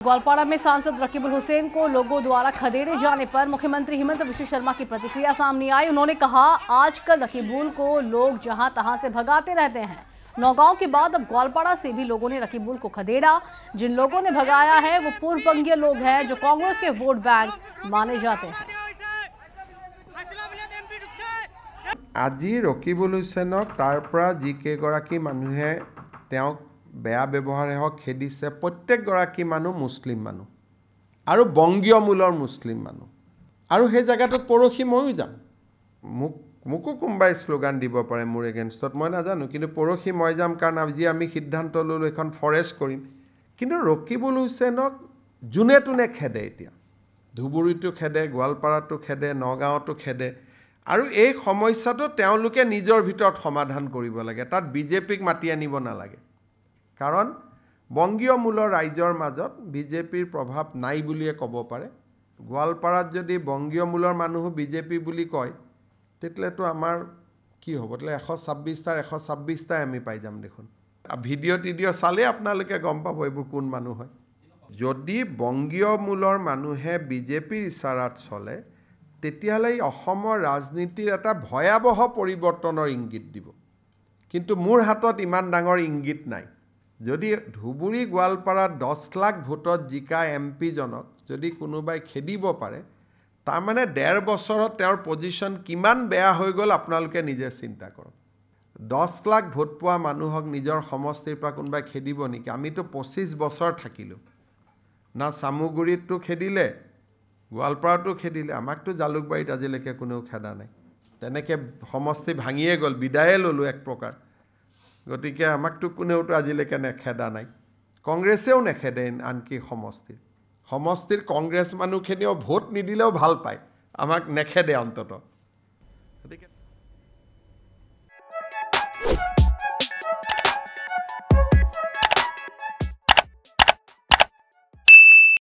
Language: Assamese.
ग्वालपाड़ा में सांसद रकीबुल हुसैन को लोगों द्वारा खदेड़े जाने पर मुख्यमंत्री हेमंत बिश्व शर्मा की प्रतिक्रिया सामने आई। उन्होंने कहा, आजकल रकीबुल को लोग जहां तहां से भगाते रहते हैं। नौगांव के बाद अब ग्वालपाड़ा से भी लोगों ने रकीबुल को खदेड़ा। जिन लोगों ने भगाया है वो पूर्व बंगीय लोग हैं जो कांग्रेस के वोट बैंक माने जाते हैं। আজি ৰকিবুল হুছেইনক তাৰ পৰা যিকেইগৰাকী মানুহে তেওঁক বেয়া ব্যৱহাৰে হওক খেদিছে প্ৰত্যেকগৰাকী মানুহ মুছলিম মানুহ আৰু বংগীয় মূলৰ মুছলিম মানুহ আৰু সেই জায়গাটোত পৰখি ময়ো যাম। মোকো কোনোবাই শ্লোগান দিব পাৰে মোৰ এগেইনষ্টত, মই নাজানো, কিন্তু পৰখি মই যাম, কাৰণ আজি আমি সিদ্ধান্ত ল'লো এখন ফৰেষ্ট কৰিম। কিন্তু ৰকিবুল হুছেইনক যোনে তোনে খেদে, এতিয়া ধুবুৰীটো খেদে, গোৱালপাৰাটো খেদে, নগাঁৱতো খেদে। আৰু এই সমস্যাটো তেওঁলোকে নিজৰ ভিতৰত সমাধান কৰিব লাগে, তাত বিজেপিক মাতি আনিব নালাগে। কাৰণ বংগীয় মূলৰ ৰাইজৰ মাজত বিজেপিৰ প্ৰভাৱ নাই বুলিয়ে ক'ব পাৰে। গোৱালপাৰাত যদি বংগীয় মূলৰ মানুহো বিজেপি বুলি কয় তেতিয়াতো আমাৰ কি হ'ব? তেতিয়াহ'লে 126টাৰ 126টাই আমি পাই যাম দেখোন। ভিডিঅ' চালে আপোনালোকে গম পাব এইবোৰ কোন মানুহ হয়। যদি বংগীয় মূলৰ মানুহে বিজেপিৰ ইচাৰাত চলে তেতিয়াহ'লে অসমৰ ৰাজনীতিৰ এটা ভয়াৱহ পৰিৱৰ্তনৰ ইংগিত দিব। কিন্তু মোৰ হাতত ইমান ডাঙৰ ইংগিত নাই। যদি ধুবুৰী গোৱালপাৰা 10 লাখ ভোটত জিকা এমপিজনক যদি কোনোবাই খেদিব পাৰে, তাৰমানে 1.5 বছৰত তেওঁৰ পজিশ্যন কিমান বেয়া হৈ গ'ল আপোনালোকে নিজে চিন্তা কৰক। 10 লাখ ভোট পোৱা মানুহক নিজৰ সমষ্টিৰ পৰা কোনোবাই খেদিব নেকি? আমিতো 25 বছৰ থাকিলোঁ, না চামুগুৰিতটো খেদিলে, গোৱালপাৰাটো খেদিলে, আমাকতো জালুকবাৰীত আজিলৈকে কোনেও খেদা নাই। তেনেকৈ সমষ্টি ভাঙিয়ে গ'ল, বিদায়ে ল'লোঁ এক প্ৰকাৰ। গতিকে আমাকতো কোনেওতো আজিলৈকে নেখেদা নাই, কংগ্ৰেছেও নেখেদে। আনকি সমষ্টিৰ কংগ্ৰেছ মানুহখিনিও ভোট নিদিলেও ভাল পায়, আমাক নেখেদে অন্ততঃ। গতিকে